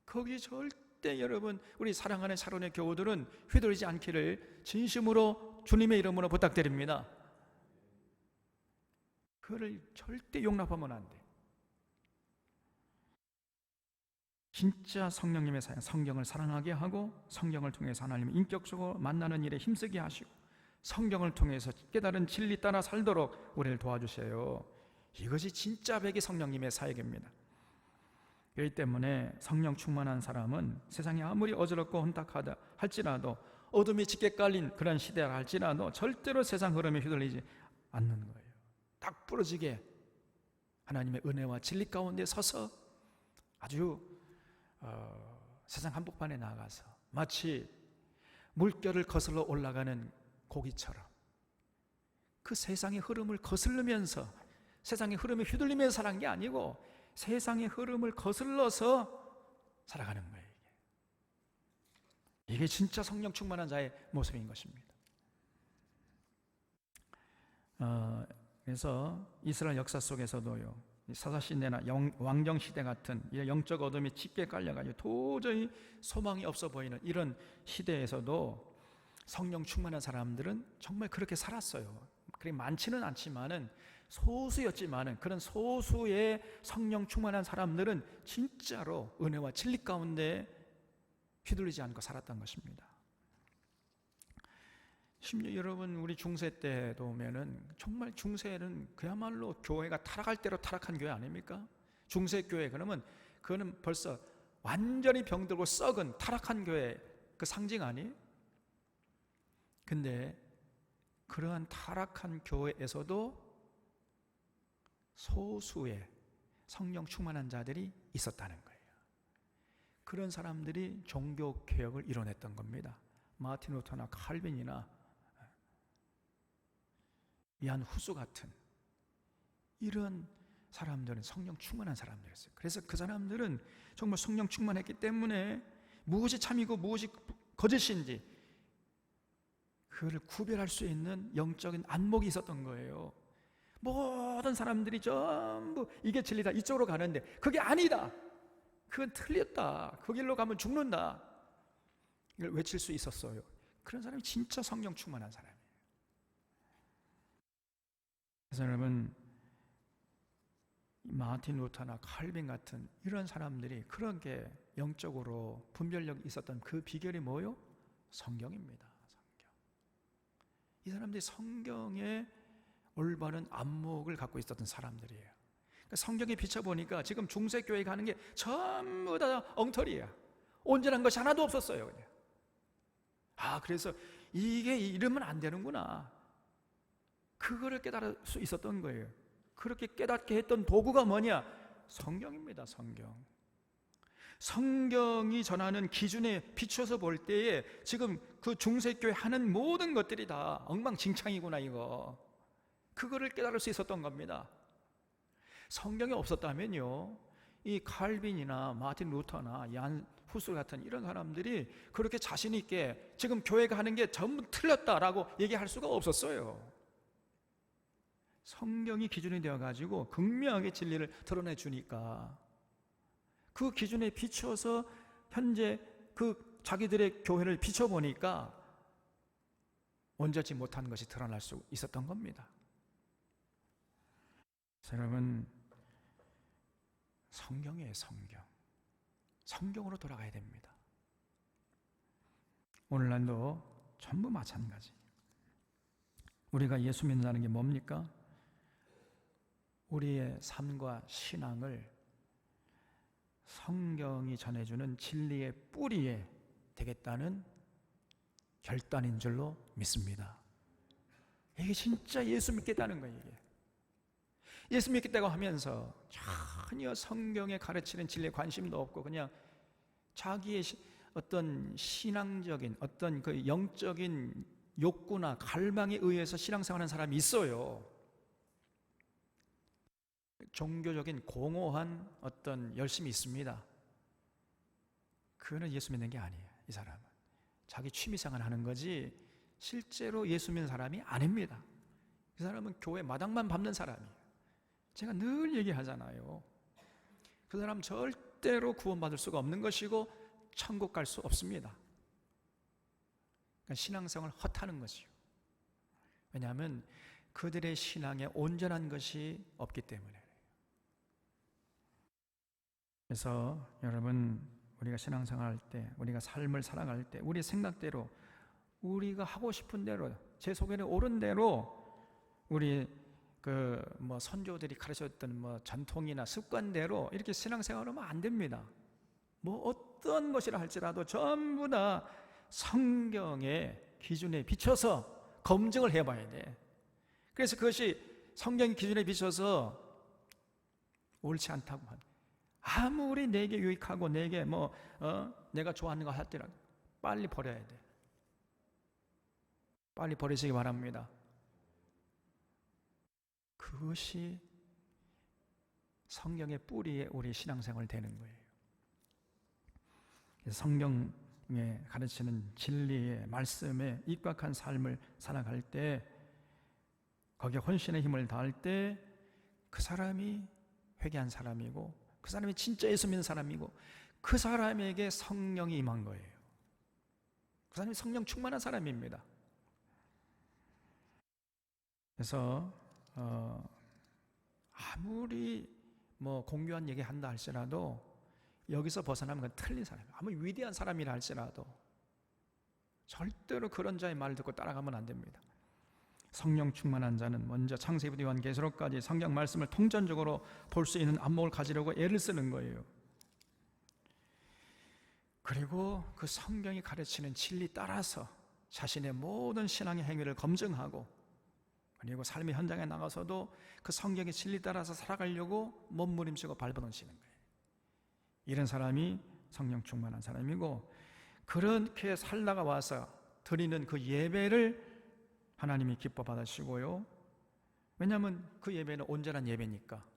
거기 절대 여러분, 우리 사랑하는 샤론의 교우들은 휘둘리지 않기를 진심으로 주님의 이름으로 부탁드립니다. 그를 절대 용납하면 안 돼. 진짜 성령님의 사역, 성경을 사랑하게 하고 성경을 통해서 하나님을 인격적으로 만나는 일에 힘쓰게 하시고 성경을 통해서 깨달은 진리 따라 살도록 우리를 도와주세요. 이것이 진짜 백이 성령님의 사역입니다. 그렇기 때문에 성령 충만한 사람은 세상이 아무리 어지럽고 혼탁하다 할지라도, 어둠이 짙게 깔린 그런 시대라 할지라도 절대로 세상 흐름에 휘둘리지 않는 거예요. 딱 부러지게 하나님의 은혜와 진리 가운데 서서 아주 세상 한복판에 나가서 마치 물결을 거슬러 올라가는 고기처럼 그 세상의 흐름을 거슬르면서, 세상의 흐름에 휘둘리면서 살아가는 게 아니고 세상의 흐름을 거슬러서 살아가는 거예요. 이게 진짜 성령 충만한 자의 모습인 것입니다. 그래서 이스라엘 역사 속에서도요, 사사시대나 왕정시대 같은 영적 어둠이 짙게 깔려가지고 도저히 소망이 없어 보이는 이런 시대에서도 성령 충만한 사람들은 정말 그렇게 살았어요. 그렇게 많지는 않지만은, 소수였지만은, 그런 소수의 성령 충만한 사람들은 진짜로 은혜와 진리 가운데 휘둘리지 않고 살았던 것입니다. 심지어 여러분, 우리 중세 때도 오면은 정말 중세는 그야말로 교회가 타락할 대로 타락한 교회 아닙니까? 중세 교회, 그러면 그거는 벌써 완전히 병들고 썩은 타락한 교회 그 상징 아니에요? 근데 그러한 타락한 교회에서도 소수의 성령 충만한 자들이 있었다는 거예요. 그런 사람들이 종교 개혁을 이뤄냈던 겁니다. 마틴 루터나 칼빈이나 이안 후스 같은 이런 사람들은 성령 충만한 사람들이었어요. 그래서 그 사람들은 정말 성령 충만했기 때문에 무엇이 참이고 무엇이 거짓인지 그를 구별할 수 있는 영적인 안목이 있었던 거예요. 모든 사람들이 전부 이게 진리다, 이쪽으로 가는데 그게 아니다, 그건 틀렸다, 그 길로 가면 죽는다, 이걸 외칠 수 있었어요. 그런 사람이 진짜 성령 충만한 사람이에요. 그래서 여러분, 마틴 루터나 칼빈 같은 이런 사람들이 그렇게 영적으로 분별력이 있었던 그 비결이 뭐요? 성경입니다. 성경. 이 사람들이 성경의 올바른 안목을 갖고 있었던 사람들이에요. 그러니까 성경에 비춰보니까 지금 중세교회 가는 게 전부 다 엉터리야. 온전한 것이 하나도 없었어요. 그냥. 그래서 이게 이러면 안 되는구나, 그거를 깨달을 수 있었던 거예요. 그렇게 깨닫게 했던 도구가 뭐냐? 성경입니다. 성경. 성경이 전하는 기준에 비춰서 볼 때에 지금 그 중세교회 하는 모든 것들이 다 엉망진창이구나, 이거. 그거를 깨달을 수 있었던 겁니다. 성경이 없었다면요, 이 칼빈이나 마틴 루터나 얀 후스 같은 이런 사람들이 그렇게 자신 있게 지금 교회가 하는 게 전부 틀렸다라고 얘기할 수가 없었어요. 성경이 기준이 되어가지고 극명하게 진리를 드러내 주니까 그 기준에 비춰서 현재 그 자기들의 교회를 비춰보니까 온전치 못한 것이 드러날 수 있었던 겁니다. 여러분, 성경이에요. 성경. 성경으로 돌아가야 됩니다. 오늘날도 전부 마찬가지. 우리가 예수 믿는다는 게 뭡니까? 우리의 삶과 신앙을 성경이 전해주는 진리의 뿌리에 되겠다는 결단인 줄로 믿습니다. 이게 진짜 예수 믿겠다는 거예요. 이게 예수 믿겠다고 하면서 전혀 성경에 가르치는 진리에 관심도 없고 그냥 자기의 어떤 신앙적인 어떤 그 영적인 욕구나 갈망에 의해서 신앙생활하는 사람이 있어요. 종교적인 공허한 어떤 열심이 있습니다. 그거는 예수 믿는 게 아니에요. 이 사람은 자기 취미생활 하는 거지 실제로 예수 믿는 사람이 아닙니다. 이 사람은 교회 마당만 밟는 사람이에요. 제가 늘 얘기하잖아요. 그 사람 절대로 구원받을 수가 없는 것이고 천국 갈 수 없습니다. 그러니까 신앙생활 헛하는 것이요. 왜냐하면 그들의 신앙에 온전한 것이 없기 때문에. 그래서 여러분, 우리가 신앙생활 할 때, 우리가 삶을 살아갈 때, 우리 생각대로, 우리가 하고 싶은 대로, 제 속에는 옳은 대로, 우리 선조들이 가르쳤던 전통이나 습관대로 이렇게 신앙생활하면 안 됩니다. 어떤 것이라 할지라도 전부 다 성경의 기준에 비춰서 검증을 해봐야 돼. 그래서 그것이 성경 기준에 비춰서 옳지 않다고 합니다. 아무리 내게 유익하고 내게 내가 좋아하는 거 할지라도 빨리 버려야 돼. 빨리 버리시기 바랍니다. 그것이 성경의 뿌리에 우리 신앙생활 되는 거예요. 성경에 가르치는 진리의 말씀에 입각한 삶을 살아갈 때, 거기에 혼신의 힘을 다할 때 그 사람이 회개한 사람이고, 그 사람이 진짜 예수 믿는 사람이고, 그 사람에게 성령이 임한 거예요. 그 사람이 성령 충만한 사람입니다. 그래서 아무리 공교한 얘기 한다 할지라도 여기서 벗어나면 그건 틀린 사람이에요. 아무리 위대한 사람이라 할지라도 절대로 그런 자의 말을 듣고 따라가면 안 됩니다. 성령 충만한 자는 먼저 창세기부터 요한계시록까지 성경 말씀을 통전적으로 볼 수 있는 안목을 가지려고 애를 쓰는 거예요. 그리고 그 성경이 가르치는 진리 따라서 자신의 모든 신앙의 행위를 검증하고, 그리고 삶의 현장에 나가서도 그 성경의 진리 따라서 살아가려고 몸부림치고 발버둥치는 거예요. 이런 사람이 성령 충만한 사람이고, 그렇게 살다가 와서 드리는 그 예배를 하나님이 기뻐 받으시고요. 왜냐하면 그 예배는 온전한 예배니까.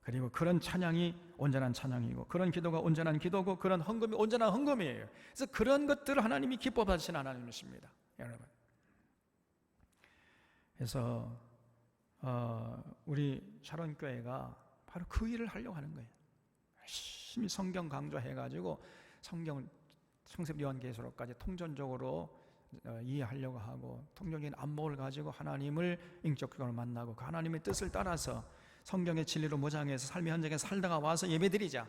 그리고 그런 찬양이 온전한 찬양이고, 그런 기도가 온전한 기도고, 그런 헌금이 온전한 헌금이에요. 그래서 그런 것들을 하나님이 기뻐 받으시는 하나님이십니다, 여러분. 그래서 우리 샤론교회가 바로 그 일을 하려고 하는 거예요. 열심히 성경 강조해가지고 성경 창세기 요한계시록까지 통전적으로 이해하려고 하고, 통전적인 안목을 가지고 하나님을 인격적으로 만나고 그 하나님의 뜻을 따라서 성경의 진리로 무장해서 삶의 현장에 살다가 와서 예배드리자.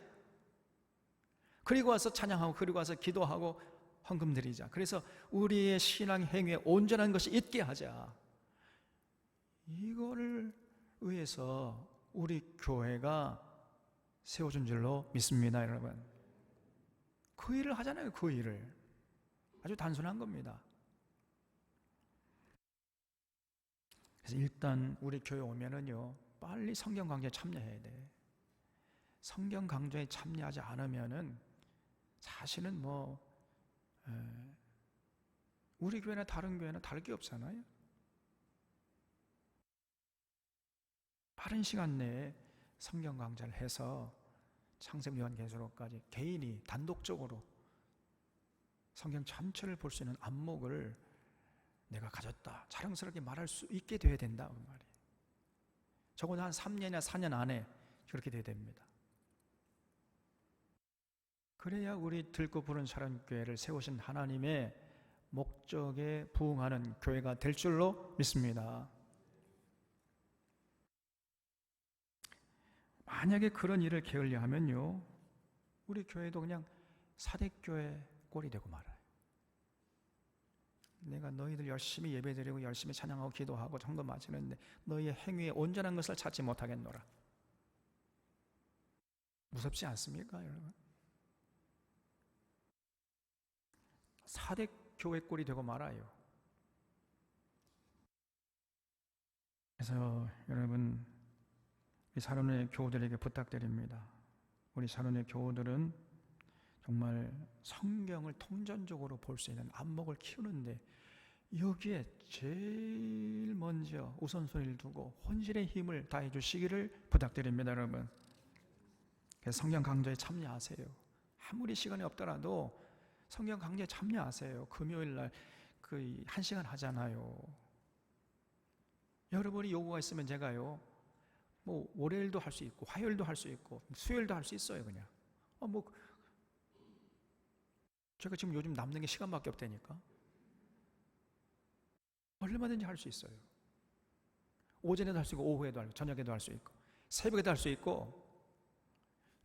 그리고 와서 찬양하고, 그리고 와서 기도하고 헌금 드리자. 그래서 우리의 신앙 행위에 온전한 것이 있게 하자. 이거를 위해서 우리 교회가 세워준 줄로 믿습니다, 여러분. 그 일을 하잖아요, 그 일을. 아주 단순한 겁니다. 그래서 일단 우리 교회 오면은요, 빨리 성경 강좌에 참여해야 돼. 성경 강좌에 참여하지 않으면은 사실은 우리 교회나 다른 교회나 다를 게 없잖아요. 빠른 시간 내에 성경 강좌를 해서 창세기 요한계시록까지 개인이 단독적으로 성경 전체를 볼 수 있는 안목을 내가 가졌다, 자랑스럽게 말할 수 있게 돼야 된다, 그 말이에요. 적어도 한 3년이나 4년 안에 그렇게 돼야 됩니다. 그래야 우리 들고 부른 샤론교회를 세우신 하나님의 목적에 부응하는 교회가 될 줄로 믿습니다. 만약에 그런 일을 게을려 하면요, 우리 교회도 그냥 사대교회 꼴이 되고 말아요. 내가 너희들 열심히 예배드리고 열심히 찬양하고 기도하고 헌금 바치는데 너희의 행위에 온전한 것을 찾지 못하겠노라. 무섭지 않습니까, 여러분? 사대교회 꼴이 되고 말아요. 그래서 여러분, 우리 샤론의 교우들에게 부탁드립니다. 우리 샤론의 교우들은 정말 성경을 통전적으로 볼 수 있는 안목을 키우는데 여기에 제일 먼저 우선순위를 두고 혼신의 힘을 다해 주시기를 부탁드립니다, 여러분. 그래서 성경 강좌에 참여하세요. 아무리 시간이 없더라도 성경 강좌에 참여하세요. 금요일 날 그 1시간 하잖아요. 여러분이 요구가 있으면 제가요, 월요일도 할 수 있고 화요일도 할 수 있고 수요일도 할 수 있어요. 그냥 제가 지금 요즘 남는 게 시간밖에 없다니까. 얼마든지 할 수 있어요. 오전에도 할 수 있고 오후에도 할 수 있고 저녁에도 할 수 있고 새벽에도 할 수 있고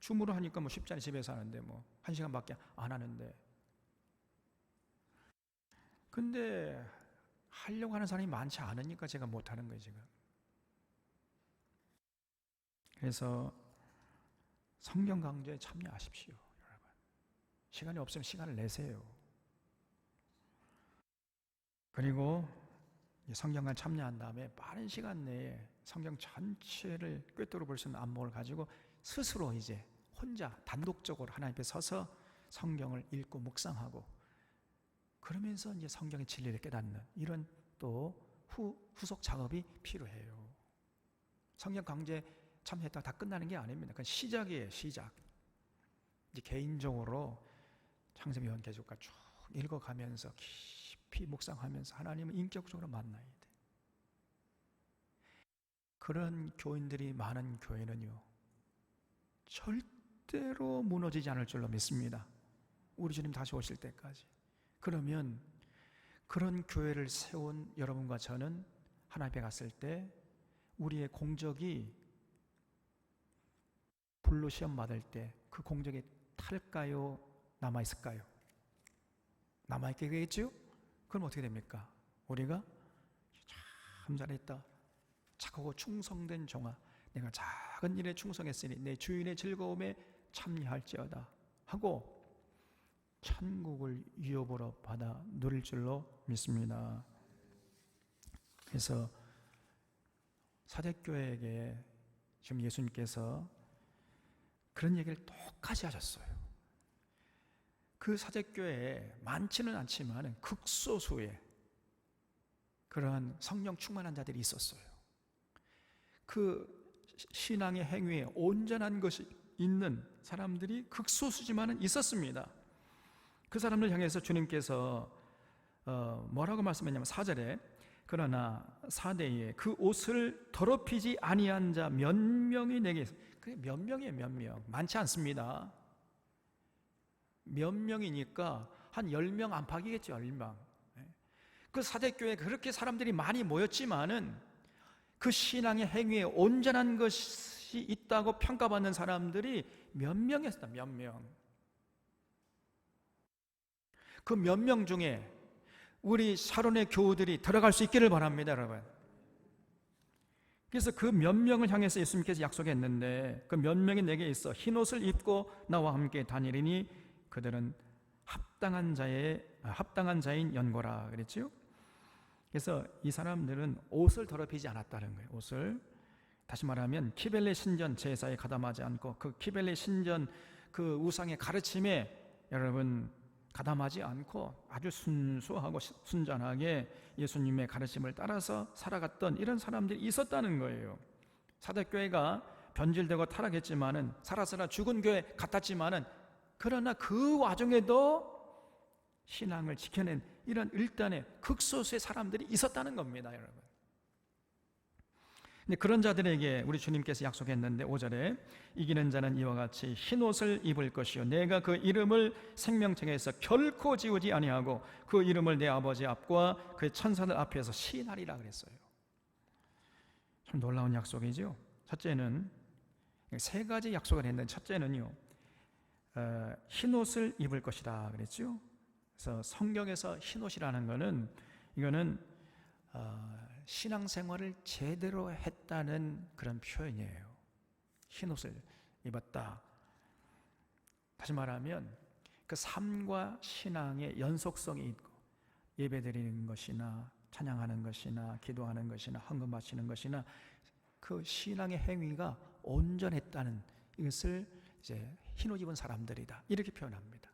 줌으로 하니까 뭐 쉽지 않아요. 집에서 하는데 뭐 1시간밖에 안 하는데. 근데 하려고 하는 사람이 많지 않으니까 제가 못하는 거예요, 지금. 그래서 성경 강좌에 참여하십시오, 여러분. 시간이 없으면 시간을 내세요. 그리고 성경 강좌 참여한 다음에 빠른 시간 내에 성경 전체를 꿰뚫어 볼 수 있는 안목을 가지고 스스로 이제 혼자 단독적으로 하나님 앞에 서서 성경을 읽고 묵상하고, 그러면서 이제 성경의 진리를 깨닫는 이런 또 후속 작업이 필요해요. 성경 강좌에 참여했다가 다 끝나는 게 아닙니다. 그건 시작이에요, 시작. 이제 개인적으로 창세기 요한계시록까지 쭉 읽어가면서 깊이 묵상하면서 하나님을 인격적으로 만나야 돼. 그런 교인들이 많은 교회는요, 절대로 무너지지 않을 줄로 믿습니다. 우리 주님 다시 오실 때까지. 그러면 그런 교회를 세운 여러분과 저는 하나님 앞에 갔을 때 우리의 공적이 불로 시험 받을 때 그 공적이 탈까요? 남아있을까요? 남아있게 되겠죠? 그럼 어떻게 됩니까? 우리가 참 잘했다, 착하고 충성된 종아, 내가 작은 일에 충성했으니 내 주인의 즐거움에 참여할지어다 하고 천국을 유업으로 받아 누릴 줄로 믿습니다. 그래서 사대교회에게 지금 예수님께서 그런 얘기를 똑같이 하셨어요. 그 사대교회에 많지는 않지만 극소수의 그러한 성령 충만한 자들이 있었어요. 그 신앙의 행위에 온전한 것이 있는 사람들이 극소수지만은 있었습니다. 그 사람들 향해서 주님께서 뭐라고 말씀했냐면 4절에 그러나 사대에 그 옷을 더럽히지 아니한 자 몇 명이 내게 있어. 그게 몇 명이에요, 몇 명. 많지 않습니다. 몇 명이니까 한 10명 안팎이겠죠, 10명. 그 사대교회에 그렇게 사람들이 많이 모였지만은 그 신앙의 행위에 온전한 것이 있다고 평가받는 사람들이 몇 명이었다, 몇 명. 그 몇 명 중에 우리 샤론의 교우들이 들어갈 수 있기를 바랍니다, 여러분. 그래서 그 몇 명을 향해서 예수님께서 약속했는데 그 몇 명이 내게 있어 흰옷을 입고 나와 함께 다니리니 그들은 합당한 자인 연고라 그랬지요. 그래서 이 사람들은 옷을 더럽히지 않았다는 거예요. 옷을, 다시 말하면 키벨레 신전 제사에 가담하지 않고 그 키벨레 신전 그 우상의 가르침에 여러분 가담하지 않고 아주 순수하고 순전하게 예수님의 가르침을 따라서 살아갔던 이런 사람들이 있었다는 거예요. 사대교회가 변질되고 타락했지만은 살아서나 죽은 교회 같았지만은 그러나 그 와중에도 신앙을 지켜낸 이런 일단의 극소수의 사람들이 있었다는 겁니다, 여러분. 근데 그런 자들에게 우리 주님께서 약속했는데 5절에 이기는 자는 이와 같이 흰옷을 입을 것이요 내가 그 이름을 생명책에서 결코 지우지 아니하고 그 이름을 내 아버지 앞과 그의 천사들 앞에서 시인하리라 그랬어요. 참 놀라운 약속이죠. 첫째는 세 가지 약속을 했는데 첫째는요, 흰옷을 입을 것이다 그랬죠. 그래서 성경에서 흰옷이라는 것은 이거는 신앙생활을 제대로 했다는 그런 표현이에요. 흰옷을 입었다. 다시 말하면 그 삶과 신앙의 연속성이 있고 예배드리는 것이나 찬양하는 것이나 기도하는 것이나 헌금 바치는 것이나 그 신앙의 행위가 온전했다는 이것을 이제 흰옷 입은 사람들이다 이렇게 표현합니다.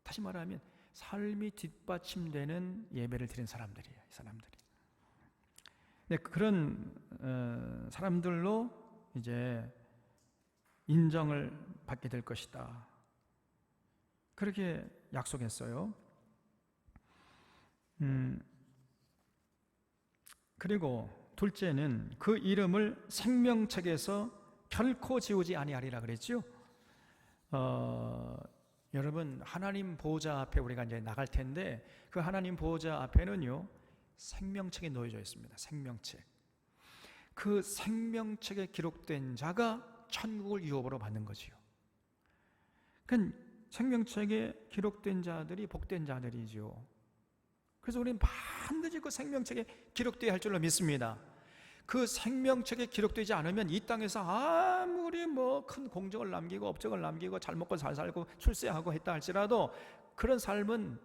다시 말하면 삶이 뒷받침되는 예배를 드린 사람들이에요. 이 사람들이. 네, 그런 사람들로 이제 인정을 받게 될 것이다. 그렇게 약속했어요. 그리고 둘째는 그 이름을 생명책에서 결코 지우지 아니하리라 그랬죠. 여러분 하나님 보호자 앞에 우리가 이제 나갈 텐데 그 하나님 보호자 앞에는요 생명책이 놓여져 있습니다. 생명책. 그 생명책에 기록된 자가 천국을 유업으로 받는 거지요. 그러니까 생명책에 기록된 자들이 복된 자들이죠. 그래서 우리는 반드시 그 생명책에 기록되어야 할 줄로 믿습니다. 그 생명책에 기록되지 않으면 이 땅에서 아무리 뭐 큰 공적을 남기고 업적을 남기고 잘 먹고 잘 살고 출세하고 했다 할지라도 그런 삶은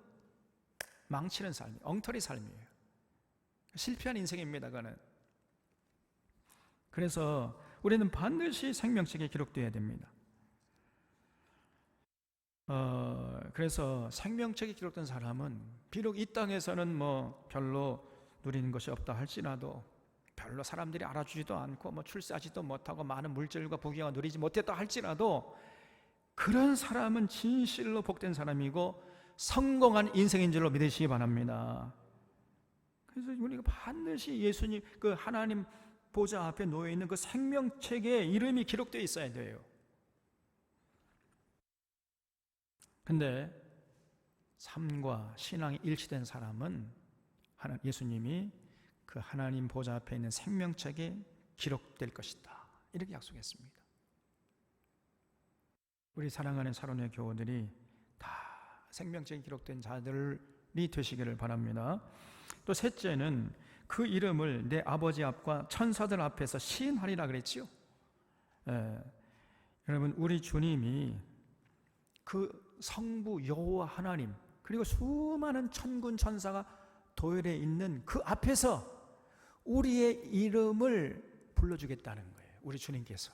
망치는 삶이에요. 엉터리 삶이에요. 실패한 인생입니다. 그거는. 그래서 우리는 반드시 생명책에 기록되어야 됩니다. 그래서 생명책에 기록된 사람은 비록 이 땅에서는 뭐 별로 누리는 것이 없다 할지라도, 별로 사람들이 알아주지도 않고 뭐 출세하지도 못하고 많은 물질과 부귀가 누리지 못했다 할지라도, 그런 사람은 진실로 복된 사람이고 성공한 인생인 줄로 믿으시기 바랍니다. 그래서 우리가 반드시 예수님 그 하나님 보좌 앞에 놓여 있는 그 생명책에 이름이 기록되어 있어야 돼요. 근데 삶과 신앙이 일치된 사람은 예수님이 그 하나님 보좌 앞에 있는 생명책에 기록될 것이다, 이렇게 약속했습니다. 우리 사랑하는 사론의 교우들이 다 생명책에 기록된 자들이 되시기를 바랍니다. 또 셋째는 그 이름을 내 아버지 앞과 천사들 앞에서 시인하리라 그랬지요. 여러분, 우리 주님이 그 성부 여호와 하나님, 그리고 수많은 천군 천사가 도열해 있는 그 앞에서 우리의 이름을 불러주겠다는 거예요. 우리 주님께서.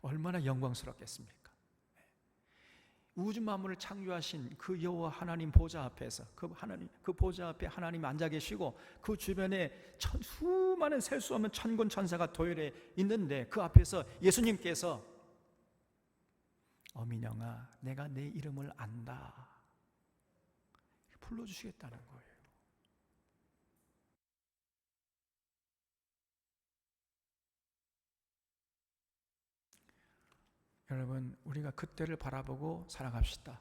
얼마나 영광스럽겠습니까? 우주 만물을 창조하신 그 여호와 하나님 보좌 앞에서, 그 보좌 앞에 하나님 앉아 계시고 그 주변에 수많은 셀 수 없는 천군 천사가 도열해 있는데 그 앞에서 예수님께서 어민영아, 내가 내 이름을 안다, 불러주시겠다는 거예요. 여러분, 우리가 그때를 바라보고 살아갑시다.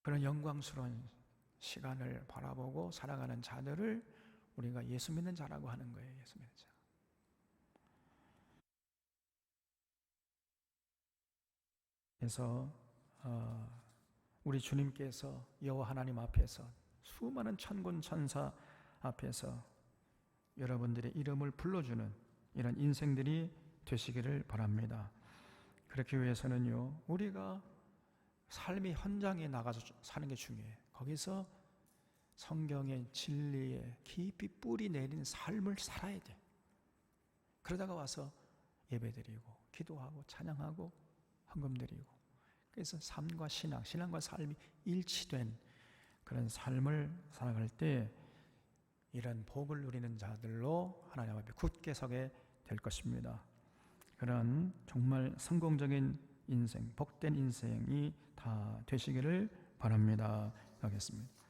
그런 영광스러운 시간을 바라보고 살아가는 자들을 우리가 예수 믿는 자라고 하는 거예요. 예수 믿는 자. 그래서 우리 주님께서 여호와 하나님 앞에서 수많은 천군 천사 앞에서 여러분들의 이름을 불러주는 이런 인생들이 되시기를 바랍니다. 그렇기 위해서는요, 우리가 삶의 현장에 나가서 사는 게 중요해요. 거기서 성경의 진리에 깊이 뿌리 내린 삶을 살아야 돼. 그러다가 와서 예배드리고 기도하고 찬양하고 헌금드리고, 그래서 삶과 신앙과 삶이 일치된 그런 삶을 살아갈 때 이런 복을 누리는 자들로 하나님 앞에 굳게 서게 될 것입니다. 그런 정말 성공적인 인생, 복된 인생이 다 되시기를 바랍니다. 하겠습니다.